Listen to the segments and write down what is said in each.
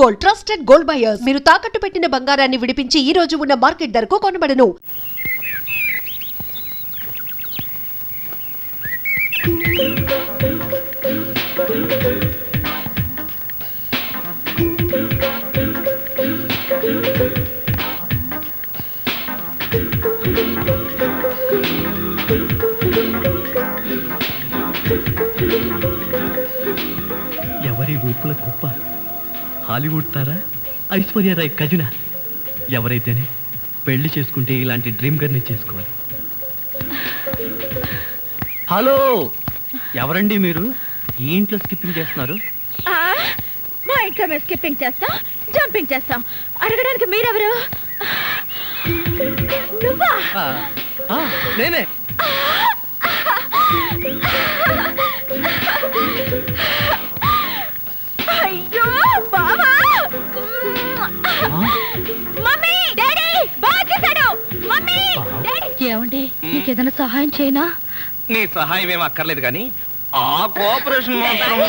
Gold, trusted gold buyers. మీరు తాకట్టు పెట్టిన బంగారాన్ని విడిపించి ఈ రోజు ఉన్న మార్కెట్ ధరకు కొనబడను. ఎవరి ఊపుల కుప్ప? హాలీవుడ్ తారా, ఐశ్వర్య రాయ్ కజిన? ఎవరైతేనే పెళ్లి చేసుకుంటే ఇలాంటి డ్రీమ్ గర్ని చేసుకోవాలి. హలో, ఎవరండి మీరు? ఈ ఇంట్లో స్కిప్పింగ్ చేస్తున్నారు? మా ఇంట్లో మేము స్కిప్పింగ్ చేస్తాం, జంపింగ్ చేస్తాం. అడగడానికి మీరెవరు? నువ్వా? నేనే. అయ్యో బావా! మమ్మీ, డాడీ బాగా చేశాడు. Mummy, daddy. ఏమండి, నీకేదైనా సహాయం చేయనా? నీ సహాయం ఏం అక్కర్లేదు కానీ ఆ కోఆపరేషన్ మాత్రం.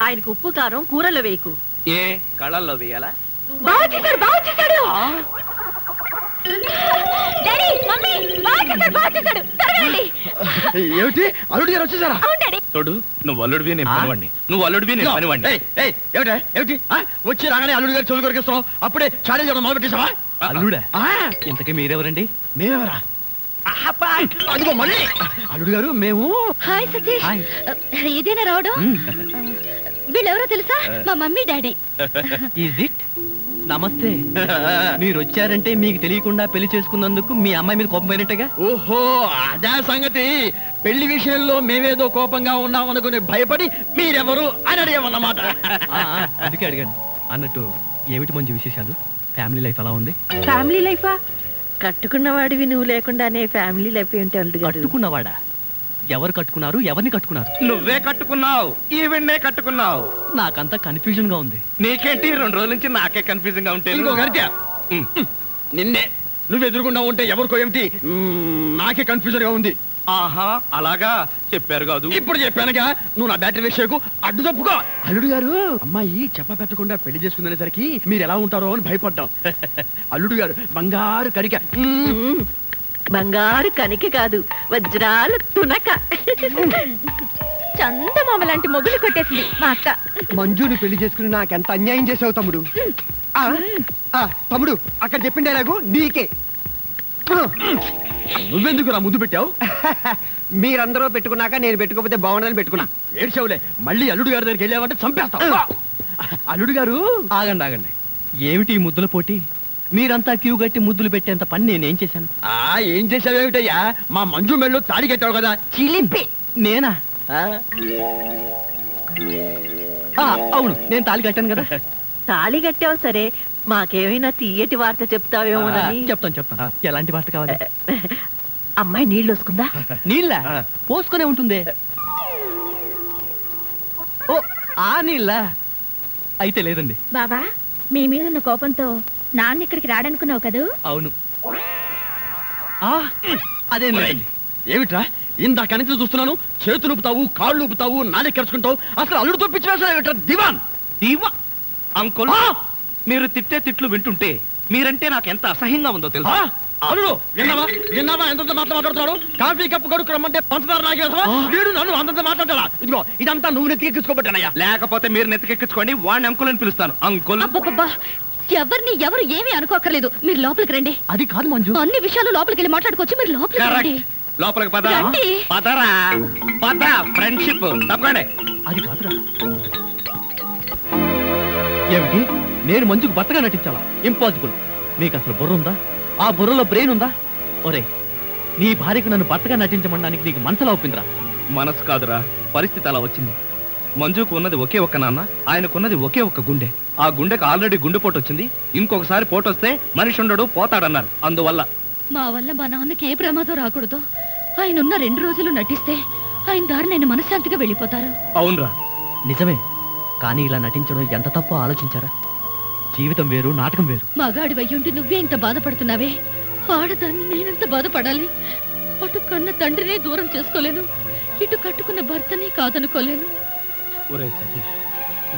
ఆయనకు ఉప్పు కారం కూరలో వేయకు. ఏ కళ్ళల్లో వేయాలా? బాగా చేశాడు, బాగా చేశాడు. డాడీ, మమ్మీ, బాగా చేశాడు, బాగా చేశాడు. త్వరగా ఏమిటి అల్లుడు గారు వచ్చేసారా? అవును డాడీ. తోడు, నువ్వు అల్లుడివి నేను పనివాడిని, నువ్వు అల్లుడివి నేను పనివాడిని. ఏమిటి వచ్చి రాగానే అల్లుడు గారు చెవులు కొరికిస్తున్నావు? అప్పుడే చాడీ చేయడం మొదలు పెట్టేసావా? అల్లుడా? ఇంతకీ మీరెవరండి? మేమెవరా? అదిగో మళ్ళీ అల్లుడు గారు మేము. హాయ్ సతీష్. హాయ్. ఇదేనా రావడం? వీళ్ళెవరో తెలుసా? మా మమ్మీ డాడీ. Is it? నమస్తే. మీరు వచ్చారంటే మీకు తెలియకుండా పెళ్లి చేసుకున్నందుకు మీ అమ్మాయి మీద కోపం పోయినట్టుగా. ఓహో, అదే సంగతి. పెళ్లి విషయంలో మేమేదో కోపంగా ఉన్నాం అనుకుని భయపడి మీరెవరు అని అడిగామన్నమాట. అందుకే అడిగాను. అన్నట్టు ఏమిటి మంచి విశేషాలు? ఫ్యామిలీ లైఫ్ ఎలా ఉంది? ఫ్యామిలీ లైఫా? కట్టుకున్నవాడివి నువ్వు లేకుండానే ఫ్యామిలీ లైఫ్ ఏంటి అల్లుడు గారు? కట్టుకున్నవాడా? ఎవరు కట్టుకున్నారు? ఎవరిని కట్టుకున్నారు? నువ్వే కట్టుకున్నావు, ఈవెన్నే కట్టుకున్నావు. నాకంతా కన్ఫ్యూజన్ గా ఉంది. నీకేంటి 2 రోజుల నుంచి నాకే కన్ఫ్యూజన్ గా ఉంటే? ఇంకో గరిట నిన్నే నువ్వు ఎదురుకుండా ఉంటే ఎవరికో ఏమిటి నాకే కన్ఫ్యూజన్ గా ఉంది. ఆహా, అలాగా చెప్పారు కాదు. ఇప్పుడు చెప్పానుగా, నువ్వు నా బ్యాటరీ విషయకు అడ్డు తప్పుకో. అల్లుడు గారు, అమ్మాయి చెప్ప పెట్టకుండా పెళ్లి చేసుకునేసరికి మీరు ఎలా ఉంటారో అని భయపడ్డాం. అల్లుడు గారు బంగారు కరిక. బంగారు కనికి కాదు, వజ్రాలు తునక. చందమామ లాంటి మొగులు కొట్టేసింది మా అక్క. మంజుని పెళ్లి చేసుకుని నాకెంత అన్యాయం చేసావు తమ్ముడు. తమ్ముడు, అక్కడ చెప్పిన డైలాగు నీకే. నువ్వెందుకు నా ముద్దు పెట్టావు? మీరందరూ పెట్టుకున్నాక నేను పెట్టుకోకపోతే బాగుండదని పెట్టుకున్నా. ఏడ్చావులే, మళ్ళీ అల్లుడు గారి దగ్గరికి వెళ్ళావంటే చంపేస్తావు. అల్లుడు గారు, ఆగండి ఆగండి. ఏమిటి ఈ ముద్దుల పోటీ? మీరంతా క్యూ కట్టి ముద్దులు పెట్టేంత పని నేనేం చేశాను? ఏం చేసావేమిటయ్యా? మా మంజు మెళ్ళు తాడి కట్టావు కదా. చిలిపి. నేనా? అవును, నేను తాళి కట్టాను కదా. తాళి కట్టావు సరే, మాకేమైనా తీయటి వార్త చెప్తావేమోనని. చెప్తాను. ఎలాంటి వార్త కావాలి? అమ్మాయి నీళ్ళు వస్తుందా? నీళ్ళ పోసుకునే ఉంటుంది. ఓ, ఆ నీళ్ళ అయితే లేదండి. బాబా, మీ మీద ఉన్న కోపంతో నాన్న ఇక్కడికి రాడనుకున్నావు కదూ? అవును. అదేం లేదండి. ఏమిట్రా ఇందాక నుంచి చూస్తున్నాను, చేతులు ఊపుతావు, కాళ్ళు ఊపుతావు, నాలుగు కరుచుకుంటావు. అసలు అల్లుడుతో పిచ్చి వేసా దివాన్ దీవా అంకుల్, మీరు తిట్టే తిట్లు వింటుంటే మీరంటే నాకు ఎంత అసహ్యంగా ఉందో తెలుసా? అల్లుడు, విన్నావా ఎంత మాట్లాడుతున్నాడు? కాఫీ కప్పు కడుక్కు రమ్మంటే పంచదార నాగేసా? వీడు నన్ను అంతంత మాట్లాడాలా? ఇదిగో ఇదంతా నువ్వు నెత్తికెక్కించుకోబట్టానయ్యా. లేకపోతే మీరు నెత్తికెక్కించుకోండి, వాడిని అంకుల్ అని పిలుస్తాను. అంకుల్. ఎవరిని ఎవరు ఏమీ అనుకోకర్లేదు, మీరు లోపలికి రండి. అది కాదు మంజు, అన్ని విషయాలు లోపలికి వెళ్ళి మాట్లాడుకోవచ్చు. మీరు లోపలికి రండి. లోపలికి పద. రండి. పదరా, పద. ఫ్రెండ్షిప్ తప్పకండి. అది కాదురా. ఏమిటి, నేను మంజుకు భర్తగా నటించాలా? ఇంపాసిబుల్. మీకు అసలు బుర్ర ఉందా? ఆ బుర్రలో బ్రెయిన్ ఉందా? ఒరే, నీ భార్యకు నన్ను భర్తగా నటించమనడానికి నీకు మనసులా ఒప్పిందిరా? మనసు కాదురా, పరిస్థితి అలా వచ్చింది. మంజుకు ఉన్నది ఒకే ఒక్క నాన్న, ఆయనకున్నది ఒకే ఒక్క గుండె. ఆ గుండెకు ఆల్రెడీ గుండెపోటు వచ్చింది. ఇంకొకసారి పోటు వస్తే మనిషి ఉండడు, పోతాడన్నారు. అందువల్ల మా వల్ల మా నాన్నకి ఏ ప్రమాదం రాకూడదు. ఆయన ఉన్న 2 రోజులు నటిస్తే ఆయన దారి నేను మనశ్శాంతిగా వెళ్ళిపోతారు. అవునరా, నిజమే. కానీ ఇలా నటించడం ఎంత తప్పో ఆలోచించారా? జీవితం వేరు, నాటకం వేరు. మగాడి వయ్యుండి నువ్వే ఇంత బాధపడుతున్నావే, ఆడదాన్ని నేనెంత బాధపడాలి? అటు కన్న తండ్రినే దూరం చేసుకోలేను, ఇటు కట్టుకున్న భర్తని కాదనుకోలేను. ఒరే సతీష్,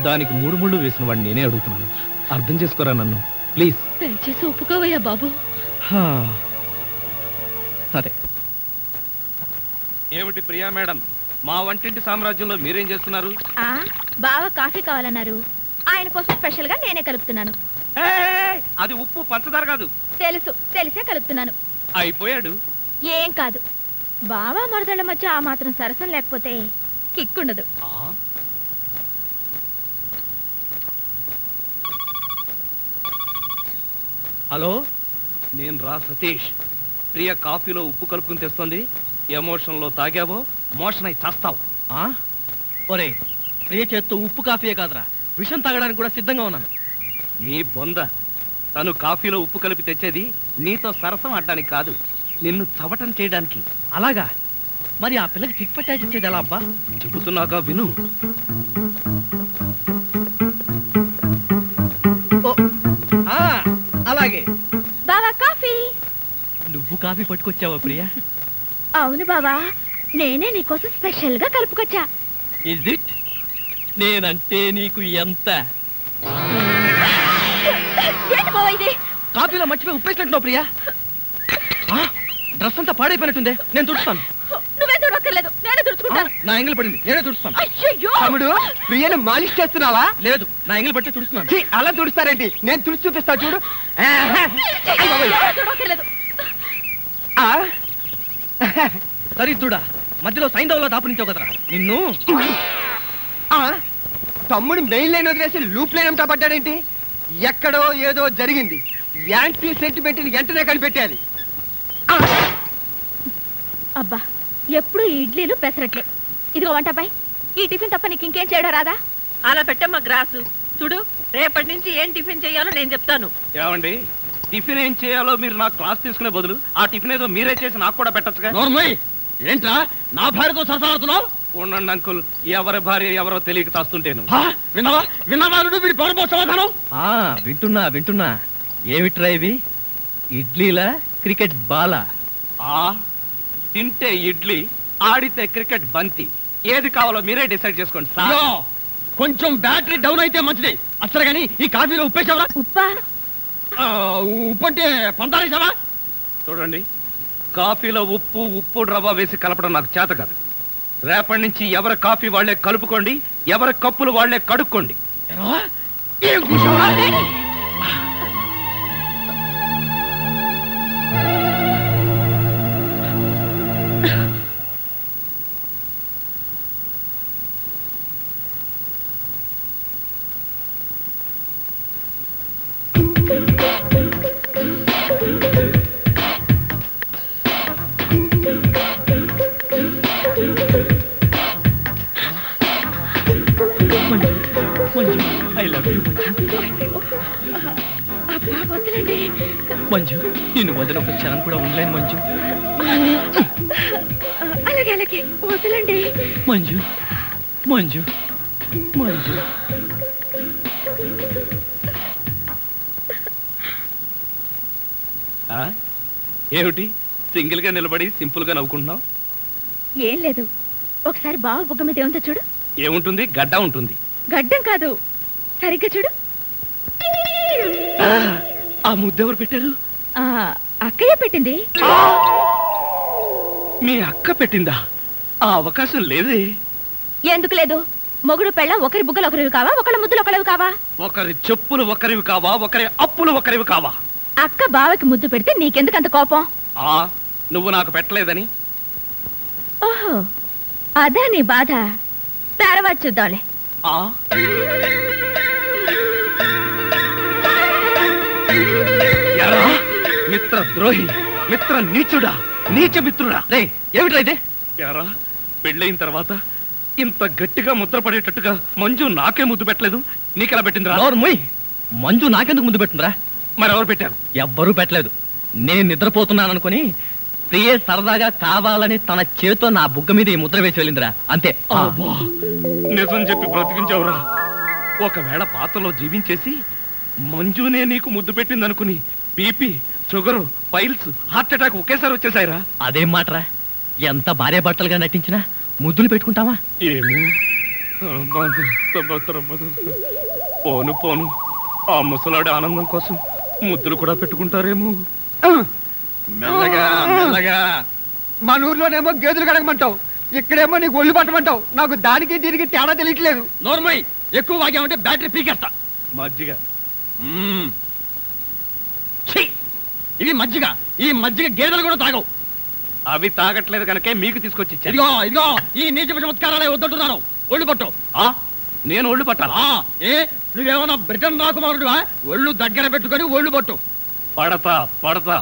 దానికి మూడు ముళ్ళు వేసిన వాడిని నేనే అడుగుతున్నాను. అర్థం చేసుకోరా నన్ను ప్లీజ్. దయచేసి ఒప్పుకోవయ్యా బాబు. సరే. ఏమిటి ప్రియా మేడం, మా వంటింటి సామ్రాజ్యంలో మీరేం చేస్తున్నారు? బావ కాఫీ కావాలన్నారు, ఆయన కోసం స్పెషల్ గా నేనే కలుపుతున్నాను. అది ఉప్పు పంచదార కాదు. తెలిసే కలుపుతున్నాను. అయిపోయాడు. ఏం కాదు, బావ మరదళ్ళ మధ్య ఆ మాత్రం సరసం లేకపోతే కిక్కుండదు. హలో, నేను రా సతీష్. ప్రియ కాఫీలో ఉప్పు కలుపుకుని తెస్తోంది. ఎమోషన్ లో తాగావో మోషన్ అయి చేస్తావు. ఒరే, ప్రియ చేత్తో ఉప్పు కాఫీయే కాదురా, విషం తాగడానికి కూడా సిద్ధంగా ఉన్నాను. నీ బొంద. తను కాఫీలో ఉప్పు కలిపి తెచ్చేది నీతో సరసం ఆడడానికి కాదు, నిన్ను చవటం చేయడానికి. అలాగా? మరి ఆ పిల్లకి చిట్ పట్టాచి ఇచ్చేది ఎలా అబ్బా? చెబుతున్నాగా విను. అలాగే. బావా కాఫీ. నువ్వు కాఫీ పట్టుకొచ్చావా ప్రియా? అవును బావా, నేనే నీకోసం స్పెషల్ గా కలుపుకొచ్చా. Is it? నేనంటే నీకు ఎంత? ఏంటి బావా ఇది? కాఫీలో మర్చిపోయి ఉప్పేసినట్టున్నావు ప్రియా. డ్రెస్ అంతా పాడైపోయినట్టుందే, నేను తుడుస్తాను. నువ్వే తుడవక్కర్లేదు, నేనే తుడుచుకుంటాను. నా ఎంగిల్ పడింది, నేనే తుడుస్తాను. అయ్యయ్యో! తమ్ముడు, ప్రియను మాలిష్ చేస్తున్నావా? లేదు, నా ఎంగిల్ పట్టి తుడుస్తున్నాను. ఛీ, అలా తుడుస్తారేంటి? నేను తుడిచి చూపిస్తా చూడు. ఎవరు తుడవక్కర్లేదు. ఆ, దరిద్రుడా, మధ్యలో సైంధవ్లో దాపునించావు కదరా నిన్ను. ఆ, తమ్ముడు మెయిన్ లైన్ వదిలేసి లూప్ లైన్ అంతా పడ్డాడేంటి? ఎక్కడో ఏదో జరిగింది. యాంటీ సెంటిమెంట్ వెంటనే కనిపెట్టాలి. అబ్బా, ఎప్పుడు ఈ ఇడ్లీలు పెసరట్లే. ఇదిగో వంటపై ఈ టిఫిన్ తప్ప నీకు ఇంకేం చేయడం రాదా? అలా పెట్టమ్మా గ్రాసు. చూడు, రేపటి నుంచి ఏం టిఫిన్ చేయాలో నేను చెప్తాను. ఏమండి, టిఫిన్ ఏం చేయాలో మీరు నాకు క్లాస్ తీసుకునే బదులు ఆ టిఫిన్ ఏదో మీరే చేసి నాకు కూడా పెట్టచ్చుగా. నోర్మయ్, ఏంట్రా నా భార్యతో సరసాడుతున్నావు? ఉండండి అంకుల్, ఎవరి భార్య ఎవరో తెలియక తాస్తుంటేను. విన్నావా వీడి పౌరపో సమాధానం? వింటున్నా. ఏమిట్రా ఇవి? ఇడ్లీలా క్రికెట్ బాలా? తింటే ఇడ్లీ, ఆడితే క్రికెట్ బంతి. ఏది కావాలో మీరే డిసైడ్ చేసుకోండి సార్. కొంచెం బ్యాటరీ డౌన్ అయితే మంచిది. అసలు గాని ఈ కాఫీలో ఉప్పేసావరా? ఉప్పా? ఉప్పు అంటే పందారేసావా? చూడండి, కాఫీలో ఉప్పు రవ్వ వేసి కలపడం నాకు చేత కాదు. రేపటి నుంచి ఎవరి కాఫీ వాళ్లే కలుపుకోండి, ఎవరి కప్పులు వాళ్లే కడుక్కోండి. ఏం కూర్చోవా? I love you Manju. నిన్ను వదిలి ఒక క్షణం కూడా ఉండలేను మంజు. అలాగే వదలండి. మంజు. ఏమిటి సింగిల్ గా నిలబడి సింపుల్ గా నవ్వుకుంటున్నావు? ఏం లేదు, ఒకసారి బావ బుగ్గ మీద ఏముందో చూడు. ఏముంటుంది? గడ్డ ఉంటుంది. గడ్డం కాదు, సరిగ్గా చూడు. ఆ ముద్దెవరు పెట్టారు? అక్కయ్య పెట్టింది. మీ అక్క పెట్టిందా? ఆ అవకాశం లేదే. ఎందుకు లేదు? మొగుడు పెళ్ళ ఒకరి బుగ్గలు ఒకరివి కావా, ఒకళ్ళ ముద్దులు ఒకరివి కావా? ఒకరి చెప్పులు ఒకరివి కావా, ఒకరి అప్పులు ఒకరివి కావా? అక్క బావకి ముద్దు పెడితే నీకెందుకంత కోపం? నువ్వు నాకు పెట్టలేదని. ఓహో, అదా నీ బాధ. తర్వాత చూద్దాంలే. మిత్ర ద్రోహి, మిత్ర నీచుడా, నీచ మిత్రుడా. రే, ఏమిట్రా ఇదే? యారా, పెళ్ళైన తర్వాత ఇంత గట్టిగా ముద్ర పడేటట్టుగా మంజు నాకే ముద్దు పెట్టలేదు, నీకెలా పెట్టిందిరా? మంజు నాకెందుకు ముద్దు పెట్టిందిరా? మరెవరు పెట్టారు? ఎవ్వరూ పెట్టలేదు. నేను నిద్రపోతున్నాను అనుకుని ప్రియే సరదాగా కావాలని తన చేతితో నా బుగ్గ మీద ఈ ముద్ర వేసి వెళ్ళిందిరా, అంతే. నిజం చెప్పి బ్రతికించావురా. ఒకవేళ పాత్రలో జీవించేసి మంజునే నీకు ముద్దు పెట్టింది అనుకుని BP, sugar, piles, heart attack ఒకేసారి వచ్చేసాయిరా. అదేం మాటరా? ఎంత భార్య భర్తలుగా నటించినా ముద్దులు పెట్టుకుంటావా? ఏమో, పోను పోను ఆ ముసలాడి ఆనందం కోసం ముద్దులు కూడా పెట్టుకుంటారేమో. మెల్లగా మెల్లగా. మన ఊర్లోనేమో గేదెలు కడగమంటావు, ఇక్కడేమో నీకు ఒళ్ళు పట్టమంటావు. నాకు దానికి దీనికి తేడా తెలియట్లేదు. నోర్మై, ఎక్కువ వాగామంటే బ్యాటరీ పీకేస్తా. మజ్జిగ ఛీ! ఇవి మజ్జిగ. ఈ మజ్జిగ గేదెలు కూడా తాగవు. అవి తాగట్లేదు కనుకే మీకు తీసుకొచ్చి ఇచ్చాను. ఇదిగో ఇదిగో, ఈ నీచ చమత్కారాలే వద్దంటున్నాను. ఒళ్ళు పట్టు. నేను ఒళ్ళు పట్టాలా? ఏ నువ్వేమన్నా బ్రిటన్ రాకుమారుడువా? ఒళ్ళు దగ్గర పెట్టుకొని ఒళ్ళు పట్టు. పడతా పడతా.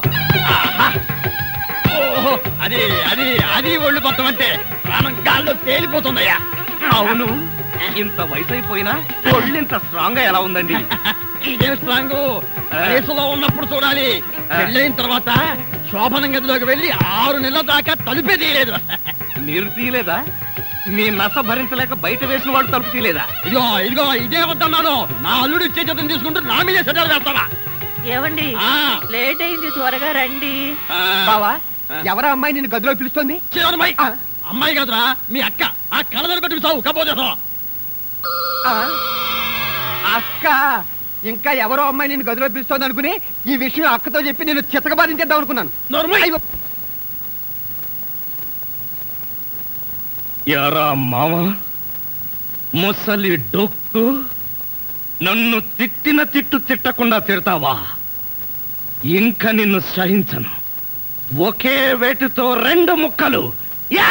ఓహో, అది అది అది ఒళ్ళు పట్టమంటే ప్రాణం గాల్లో తేలిపోతుందయ్యా. అవును, ఇంత వయసు అయిపోయినా ఒళ్ళు ఇంత స్ట్రాంగ్ గా ఎలా ఉందండి? ఇదేం స్ట్రాంగ్? వయసులో ఉన్నప్పుడు చూడాలి. పెళ్ళైన తర్వాత శోభనం గదిలోకి వెళ్ళి 6 నెలల దాకా తలుపే తీయలేదు. మీరు తీయలేదా? మీ నస భరించలేక బయట వేసిన వాడు తలుపు తీయలేదా? ఇదిగో ఇదిగో, ఇదే వద్దన్నాను. నా అల్లుడు ఇచ్చే చేతం తీసుకుంటూ నా మీదే సెటల్ వేస్తావా? ఏమండి ఆ. లేట్ అయింది, త్వరగా రండి. బావా, ఎవరా అమ్మాయి నిన్ను గదిలో పిలుస్తోంది? చివరమ్మాయి. అమ్మాయి కాదురా, మీ అక్క. ఆ కళ్ళదర పెట్టి సావు కపోతేసావా? ఆ? అక్క, ఇంకా ఎవరో అమ్మాయి నిన్ను గదిలో పిలుస్తోంది అనుకుని ఈ విషయం అక్కతో చెప్పి నేను చితకబాధించేద్దాం అనుకున్నాను. నోర్మై. అయ్యో, యారా మామ, ముసలి డొక్కు, నన్ను తిట్టిన తిట్టు తిట్టకుండా తిడతావా? ఇంకా నిన్ను సహించను. ఒకే వేటితో 2 ముక్కలు. యా!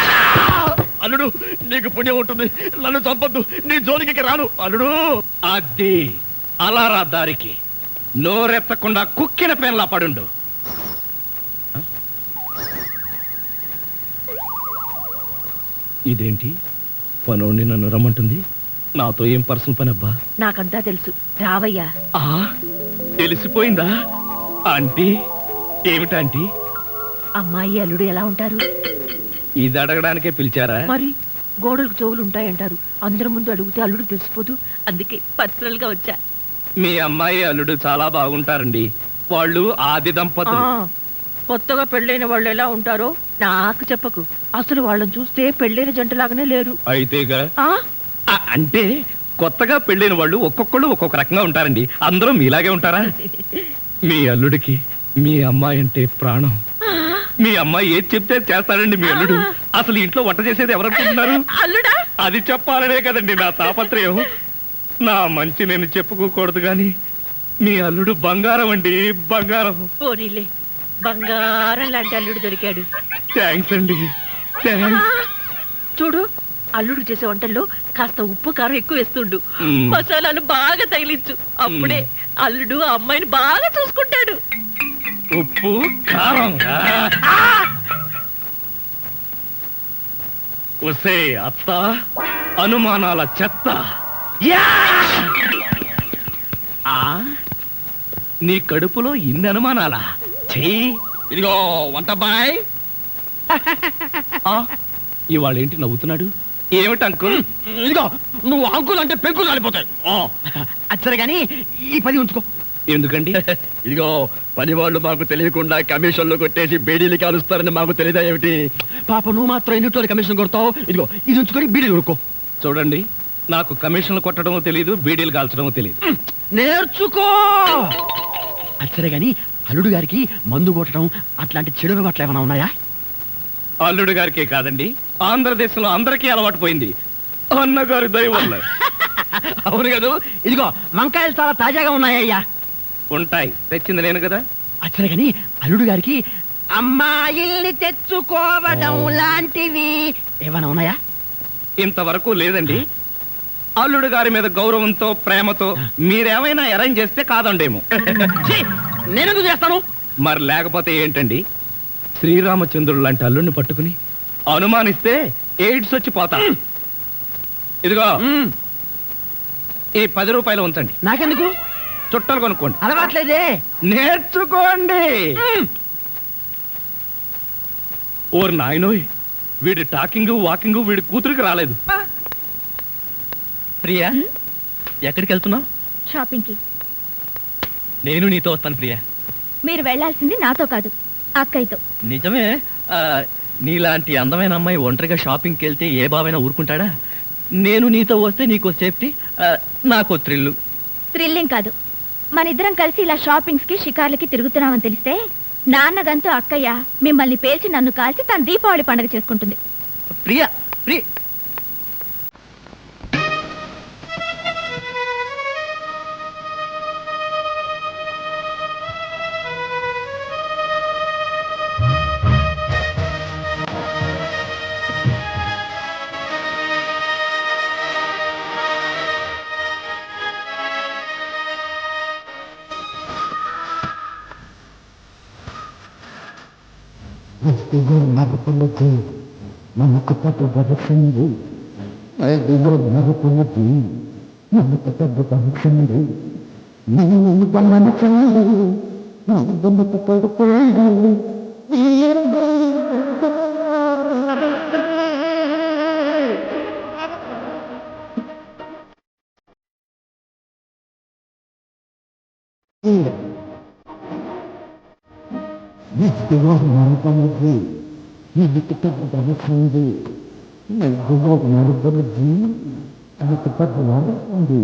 అల్లుడు, నీకు పుణ్యం ఉంటుంది. నన్ను చంపొద్దు. నీ జోలికి రాను అల్లుడు. అది అలారా దారికి. నోరెత్తకుండా కుక్కిన పెన్లా పడుండు. ఇదేంటి పనోడిని నన్ను రమ్మంటుంది? నాతో ఏం పర్సనల్ పని అబ్బా? నాకంతా తెలుసు, రావయ్యా. ఆ, తెలిసిపోయిందా? ఆంటీ, ఏమిటాంటీ? అమ్మాయి అల్లుడు ఎలా ఉంటారు? ఇది అడగడానికే పిలిచారా? మరి గోడలకు చెవులు ఉంటాయంటారు. అందరి ముందు అడిగితే అల్లుడు తెలిసిపోదు. అందుకే పర్సనల్ గా వచ్చా. మీ అమ్మాయి అల్లుడు చాలా బాగుంటారండి. వాళ్ళు ఆది దంపతులు. కొత్తగా పెళ్ళైన వాళ్ళు ఎలా ఉంటారో నాకు చెప్పకు. అసలు వాళ్ళని చూస్తే పెళ్ళైన జంటలాగానే లేరు. అయితేగా. ఆ అంటే కొత్తగా పెళ్ళైన వాళ్ళు ఒక్కొక్కళ్ళు ఒక్కొక్క రకంగా ఉంటారండి. అందరూ మీలాగే ఉంటారా? మీ అల్లుడికి మీ అమ్మాయి అంటే ప్రాణం. మీ అమ్మాయి ఏది చెప్తే చేస్తాడండి మీ అల్లుడు. అసలు ఇంట్లో వంట చేసేది ఎవరనుకుంటున్నారు? అల్లుడా? అది చెప్పాలనే కదండి నా తాపత్రయం. నా మంచి నేను చెప్పుకోకూడదు గాని మీ అల్లుడు బంగారం అండి, బంగారం. పోనీలే, బంగారం లాంటి అల్లుడు దొరికాడు. థ్యాంక్స్ అండి, థ్యాంక్స్. చూడు, అల్లుడు చేసే వంటల్లో కాస్త ఉప్పు కారం ఎక్కువ వేస్తుండు. మసాలాలు బాగా తగిలించు. అప్పుడే అల్లుడు ఆ అమ్మాయిని బాగా చూసుకుంటాడు. ఉప్పు కారం. ఒసే అత్త, అనుమానాల చెత్త. ఆ, నీ కడుపులో ఇన్ని అనుమానాలా? చెయ్యి. ఇదిగో వంటబ్బాయ్. ఇవాళ ఏంటి నవ్వుతున్నాడు? ఏమిటి అంకుల్? ఇదిగో, నువ్వు అంకుల్ అంటే పెంకులు రాలిపోతాయి. అచ్చరే గాని ఈ 10 ఉంచుకో. ఎందుకండి? ఇదిగో, పని వాళ్ళు మాకు తెలియకుండా కమిషన్లు కొట్టేసి బేడీలు కాలుస్తారని మాకు తెలియదా ఏమిటి? పాప నువ్వు మాత్రం ఎన్నిట్లో కమిషన్ కొడతావు. ఇదిగో, ఇది ఉంచుకొని బీడీలు కొనుక్కో. చూడండి, నాకు కమిషన్లు కొట్టడం తెలియదు, బీడీలు కాల్చడం తెలియదు. నేర్చుకో. అచ్చరే గాని అల్లుడు గారికి మందు కొట్టడం అట్లాంటి చెడు అలవాట్లు ఏమైనా ఉన్నాయా? అల్లుడు గారికే కాదండి, ఆంధ్రదేశంలో అందరికీ అలవాటు పోయింది. అన్నగారి దయ వల్ల. అవును కదా. ఇదిగో, వంకాయలు చాలా తాజాగా ఉన్నాయ్యా. ఉంటాయి, తెచ్చింది నేను కదా. అచ్చరే గాని అల్లుడు గారికి అమ్మాయిల్ని తెచ్చుకోవడం లాంటివి ఏమైనా ఉన్నాయా? ఇంతవరకు లేదండి. అల్లుడు గారి మీద గౌరవంతో, ప్రేమతో మీరేమైనా అరేంజ్ చేస్తే కాదండేమో. నేనెందుకు చేస్తాను? మరి లేకపోతే ఏంటండి? శ్రీరామచంద్రుడు లాంటి అల్లుడిని పట్టుకుని అనుమానిస్తే ఎయిడ్స్ వచ్చి పోతా. ఇదిగో, ఈ 10 రూపాయలు ఉంచండి. నాకెందుకు? చుట్టలు కొనుక్కోండి. అలవాట్లేదే. నేర్చుకోండి. ఓర్ నాయనోయ్, వీడి టాకింగ్ వాకింగ్ వీడి కూతురికి రాలేదు. ప్రియా, ఎక్కడికి వెళ్తున్నావు? షాపింగ్ కి. నేను నీతో వస్తాను ప్రియా. మీరు వెళ్ళాల్సింది నాతో కాదు, అక్కయ్యతో. నిజమే. నీలాంటి అందమైన అమ్మాయి ఒంటరిగా షాపింగ్కి వెళ్తే ఏ బావైనా ఊరుకుంటాడా? నేను నీతో వస్తే నీకో సేఫ్టీ, నాకో థ్రిల్లు. థ్రిల్లింగ్ కాదు, మన ఇద్దరం కలిసి ఇలా షాపింగ్స్ కి షికార్లకి తిరుగుతున్నామని తెలిస్తే నాన్నగంతూ అక్కయ్య మిమ్మల్ని పేల్చి నన్ను కాల్చి తన దీపావళి పండుగ చేసుకుంటుంది. ప్రియా, ప్రియ మరుపులకి మనకు పెద్ద వరసింది, మరుపులకి మనకు పెద్ద వరసింది, నేను గమనించాలి నా గమత పడిపోయాలి. ఇదిగో మరుపులకి మనకు పెద్ద వరసింది, ఇదిగో మరుపులకి మనకు పెద్ద వరసింది.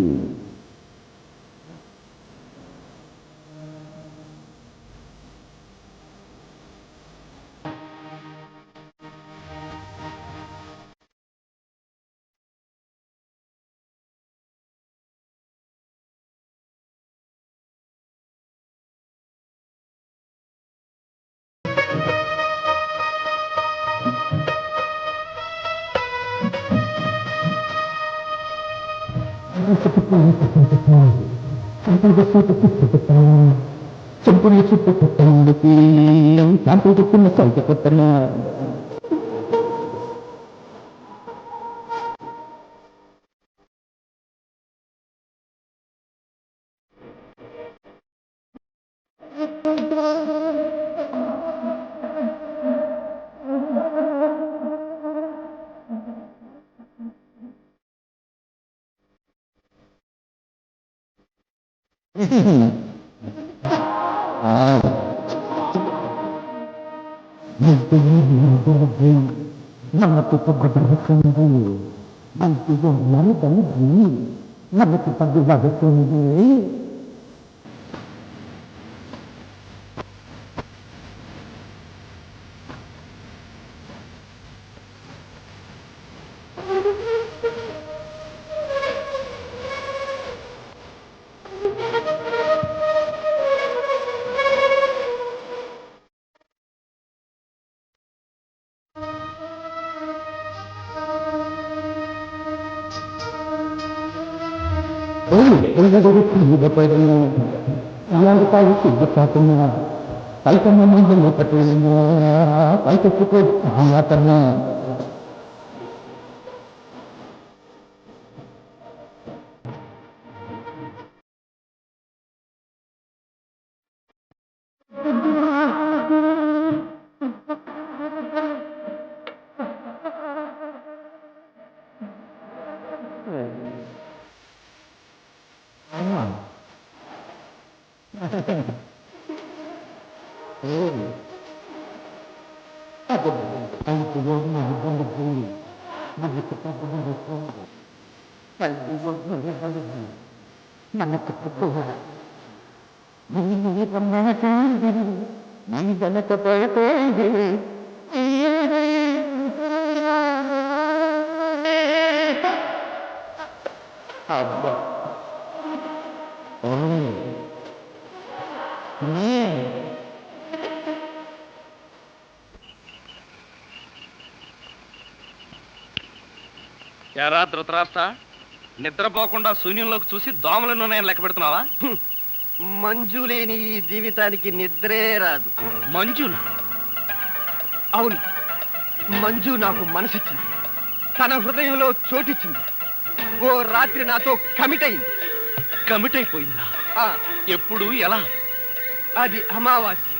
చెంపుని చుట్టూ పుట్టందుకు చంపుకున్న సౌక కొత్తన మనకు పగ్గుతుంది, మనకు మరుదండి, మనకు పగ్గు వస్తుంది. ఎరా ధృతరాష్ట్ర, నిద్రపోకుండా శూన్యంలోకి చూసి దోమలను నేను లెక్క పెడుతున్నావా? మంజు లేని ఈ జీవితానికి నిద్రే రాదు. మంజునా? అవును, మంజు నాకు మనసిచ్చింది, తన హృదయంలో చోటిచ్చింది. ఓ రాత్రి నాతో కమిట్ అయింది. కమిట్ అయిపోయిందా? ఎప్పుడు, ఎలా? అది అమావాస్య,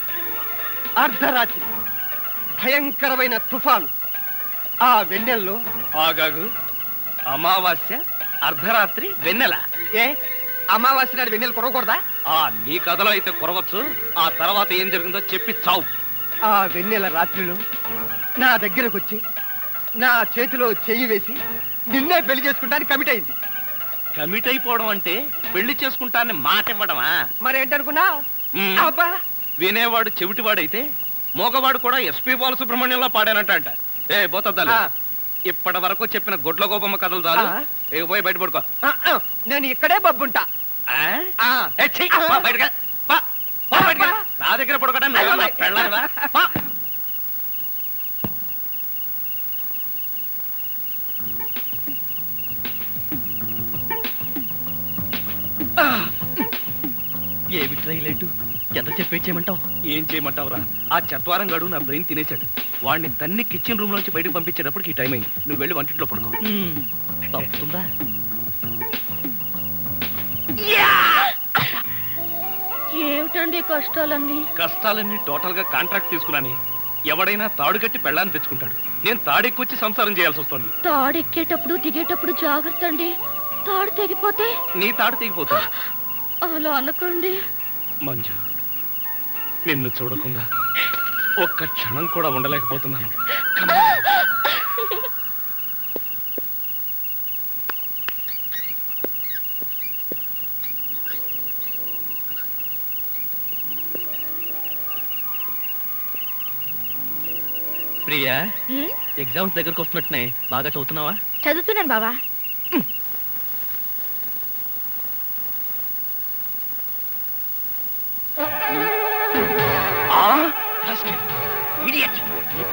అర్ధరాత్రి, భయంకరమైన తుఫాను. ఆ వెన్నెల్లో ఆగాగు. అమావాస్య, అర్ధరాత్రి, వెన్నెల. ఏ అమావాస్య నాడు వెన్నెల కురవకూడదా? నీ కథలో అయితే కురవచ్చు. ఆ తర్వాత ఏం జరిగిందో చెప్పి చావు. ఆ వెన్నెల రాత్రిలో నా దగ్గరకు వచ్చి నా చేతిలో చెయ్యి వేసి నిన్నే పెళ్లి చేసుకుంటానికి కమిట్ అయింది. కమిట్ అయిపోవడం అంటే పెళ్లి చేసుకుంటానని మాట ఇవ్వడమా? మరేంటనుకున్నా? అబ్బా వినేవాడు చెవిటివాడైతే మోగవాడు కూడా ఎస్పి బాలసుబ్రహ్మణ్యంలో పాడానంట. ఏ బోతద్దాలు, ఇప్పటి వరకు చెప్పిన గొడ్ల గోపమ్మ కథలు చాలు. పోయి బయట పడుకో. నేను ఇక్కడే బబ్బుంటా. నా దగ్గర పడుకోవడం పెళ్ళావా? ఏమి ట్రైలేటు ఎంత చెప్పేయమంటావు? ఏం చేయమంటావురా? ఆ చత్వారం గడు నా బ్రెయిన్ తినేశాడు. వాడిని తన్ని కిచెన్ రూమ్ నుంచి బయటకు పంపించేటప్పటికి ఈ టైం అయింది. నువ్వు వెళ్ళి వంటింట్లో పడుకో. తప్పుతుందా? ఏమిటండి కష్టాలన్నీ? కష్టాలన్నీ టోటల్ గా కాంట్రాక్ట్ తీసుకున్నాని. ఎవడైనా తాడు కట్టి పెళ్ళాన్ని తెచ్చుకుంటాడు. నేను తాడెక్కొచ్చి సంసారం చేయాల్సి వస్తుంది. తాడెక్కేటప్పుడు దిగేటప్పుడు జాగ్రత్త అండి. తాడు తెగిపోతే నీ తాడు తెగిపోతుంది. అలా అనకండి. మంజు, నిన్ను చూడకుండా ఒక్క క్షణం కూడా ఉండలేకపోతున్నాను. ప్రియా, ఎగ్జామ్స్ దగ్గరకు వస్తున్నట్టున్నాయి. బాగా చదువుతున్నావా? చదువుతున్నాను బావా.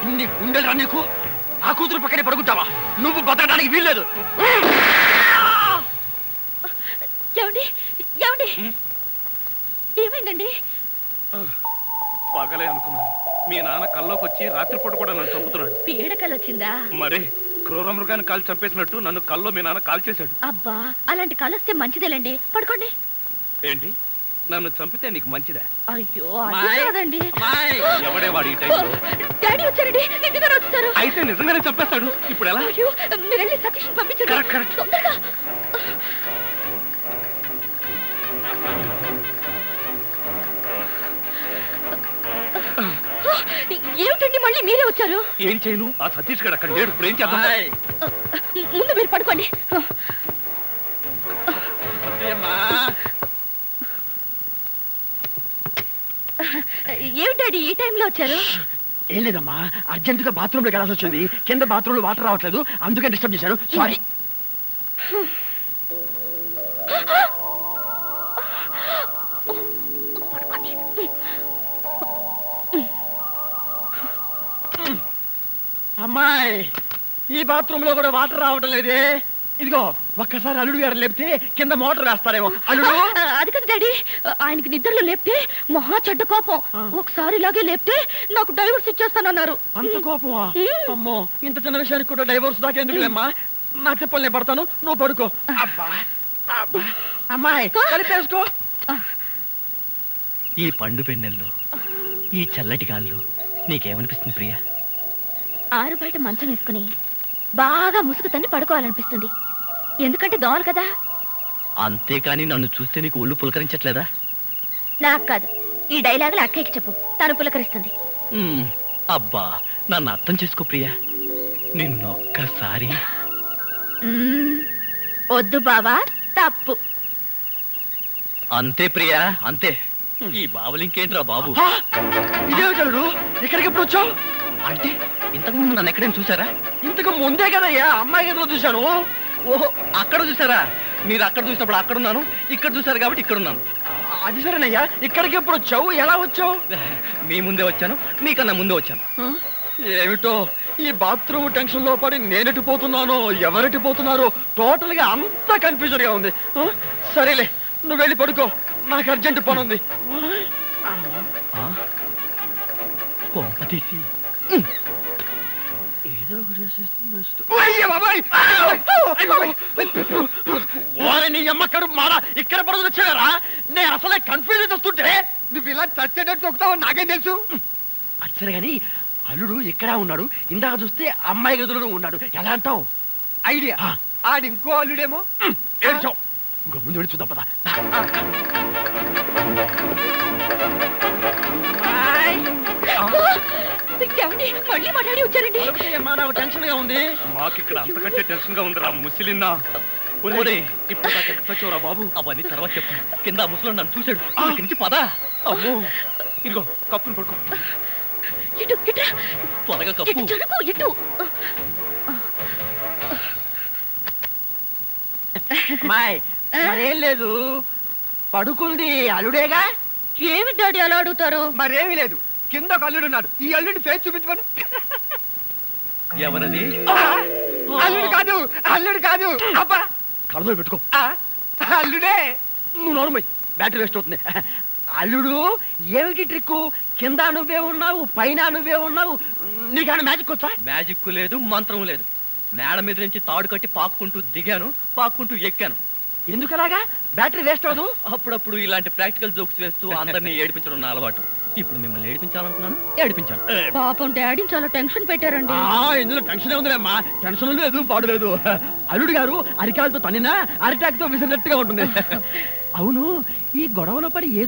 ఇన్ని గుండెలరా నీకు? నా కూతురు పక్కనే పడుకుంటావా? నువ్వు బతకడానికి వీల్లేదు. ఏమండి ఏమండి ఏమైందండి? పగలే అనుకున్నాను. మీ నాన్న కల్లోకి వచ్చి రాత్రిపూట కూడా నన్ను చంపుతున్నాడు. పీడకలు వచ్చిందా? మరే క్రూర మృగాన్ని కాల్ చంపేసినట్టు నన్ను కల్లో మీ నాన్న కాల్ చేశాడు. అబ్బా, అలాంటి కలు వస్తే మంచిదేలండి. పడుకోండి. ఏంటి, నన్ను చంపితే నీకు మంచిదా? అయ్యో అది కాదండి. ఎవడే వాడు ఈ టైంలో? డాడీ వచ్చారండి. నిజంగానే వచ్చారు. అయితే నిజంగానే చంపేస్తాడు. ఇప్పుడు ఎలా? అయ్యో, మీరు వెళ్ళి సతీష్ పంపించండి. కరెక్ట్. తొందరగా. ఏమిటండి మళ్ళీ మీరే వచ్చారు? ఏం చేయను? ఆ సతీష్ గడు అక్కడ లేడు. ఇప్పుడు ఏం చేద్దాం? ముందు మీరు పడుకోండి. ఏమిటండి ఈ టైంలో వచ్చారు? ఏం లేదమ్మా, అర్జెంటుగా బాత్రూమ్ లోకి వెళ్ళాల్సి వచ్చింది. కింద బాత్రూమ్ లో వాటర్ రావట్లేదు, అందుకే డిస్టర్బ్ చేశాను. సారీ. అమ్మాయి, ఈ బాత్రూమ్ లో కూడా వాటర్ రావటం లేదే. ఇదిగో ఒక్కసారి అల్లుడు గారు లేపితే కింద మోటార్ వేస్తారేమో. అల్లుడు, అది కదా డాడీ, ఆయనకి నిద్రలో లేపితే మహా చెడ్డ కోపం. ఒకసారి ఇలాగే లేపితే నాకు డైవర్స్ ఇచ్చేస్తానన్నారు. అంత కోపమా? అమ్మో, ఇంత చిన్న విషయానికి కూడా డైవోర్స్ దాకా ఎందుకులేమ్మా? నా చెప్పలు నేను పడతాను, నువ్వు పడుకో. అబ్బా అబ్బా, అమ్మాయి కలిపేసుకో. ఈ పండు పెన్నెల్లో, ఈ చల్లటి గాల్లో నీకేమనిపిస్తుంది ప్రియా? ఆరు బయట మంచం వేసుకుని బాగా ముసుగు తన్ని పడుకోవాలనిపిస్తుంది. ఎందుకంటే దోమలు కదా. అంతేకాని నన్ను చూస్తే నీకు ఒళ్ళు పులకరించట్లేదా? నాకు కాదు, ఈ డైలాగులు అక్కయ్యకి చెప్పు, తను పులకరిస్తుంది. అబ్బా, నన్ను అర్థం చేసుకో ప్రియా. నిన్నొక్కసారి. వద్దు బావా, తప్పు. అంతే ప్రియా, అంతే. ఈ బావులు ఇంకేంట్రా బాబు? ఇదే చలుడు, ఇక్కడికి ఎప్పుడు వచ్చావు? అంటే ఇంతకు ముందు నన్ను ఎక్కడైనా చూసారా? ఇంతకు ముందే కదయ్యా అమ్మాయి గదిలో చూశాను. ఓహో, అక్కడ చూసారా? మీరు అక్కడ చూసినప్పుడు అక్కడున్నాను, ఇక్కడ చూసారు కాబట్టి ఇక్కడున్నాను. అది సరేనయ్యా, ఇక్కడికి ఎప్పుడు వచ్చావు? ఎలా వచ్చావు? మీ ముందే వచ్చాను, మీకన్నా ముందే వచ్చాను. ఏమిటో ఈ బాత్రూమ్ టెన్షన్ లో పడి నేనెటు పోతున్నానో ఎవరెటు పోతున్నారో టోటల్ గా అంతా కన్ఫ్యూజన్ గా ఉంది. సరేలే, నువ్వు వెళ్ళి పడుకో, నాకు అర్జెంట్ పని ఉంది. కొంప తీసి ఏదో నీ అమ్మ కడుపు మారా, ఇక్కడ పడుతుంది వచ్చారా? నేను అసలే కన్ఫ్యూజన్ వస్తుంటే నువ్వు ఇలా చచ్చేటట్టు తొక్కుతావు నాకేం తెలుసు. అచ్చరే గాని అల్లుడు ఎక్కడా ఉన్నాడు? ఇందాక చూస్తే అమ్మాయి గదిలో ఉన్నాడు. ఎలా అంటావు? ఐడియా, ఆడి ఇంకో అల్లుడేమో. ఏడ్చావు, ఇంకో ముందు వెళ్ళి చూద్దాం పదా. ఏమండి? మళ్ళీ మా డాడీ వచ్చారండి. ఏమ్మా, నాకు టెన్షన్ గా ఉంది. మాకిక్కడ అంతకంటే టెన్షన్ గా ఉందిరా ముసిలిన్నా. ఒరే, ఇప్పుడు నాకు ఎక్కడ వచ్చావురా బాబు? అవన్నీ తర్వాత చెప్తాను. కింద ఆ ముసలోడు నన్ను చూశాడు. ఇక్కడి నుంచి పదా. అమ్మో, ఇదిగో కప్పును పడుకో. ఇటు ఇటు త్వరగా కప్పు. ఇటు జరుగు ఇటు. అమ్మాయి, మరేం లేదు, పడుకుంది అల్లుడేగా. ఏమి డాడీ అలా అడుగుతారు? మరేమీ లేదు, కింద ఒక అల్లుడు ఉన్నాడు. ఈ అల్లుడిని ఫేస్ చూపించమని. ఎవరది? అల్లుడు కాదు, అల్లుడు కాదు. అబ్బా, కళ్ళలో పెట్టుకో. అల్లుడే. నువ్వు నోరుమై, బ్యాటరీ వేస్ట్ అవుతుంది. అల్లుడు, ఏమిటి ట్రిక్కు? కింద నువ్వే ఉన్నావు, పైన నువ్వే ఉన్నావు. నీకేమైనా మ్యాజిక్ వచ్చా? మ్యాజిక్ లేదు, మంత్రం లేదు. మేడ మీద నుంచి తాడు కట్టి పాక్కుంటూ దిగాను, పాక్కుంటూ ఎక్కాను. ఎందుకలాగా? బ్యాటరీ వేస్ట్ అవ్వదు. అప్పుడప్పుడు ఇలాంటి ప్రాక్టికల్ జోక్స్ వేస్తూ అందరినీ ఏడిపించడం నా అలవాటు. ఇప్పుడు మిమ్మల్ని ఏడిపించాలనుకున్నాను, ఏడిపించాను. పాపం డాడీని చాలా టెన్షన్ పెట్టారండి. ఇందులో టెన్షన్ ఉందిలేమ్మా. టెన్షన్ లేదు, పాడు లేదు. అల్లుడు గారు అరికాలతో తనినా అరిటాక్తో విసిరినట్టుగా ఉంటుంది. అవును, ఈ గొడవలో పడి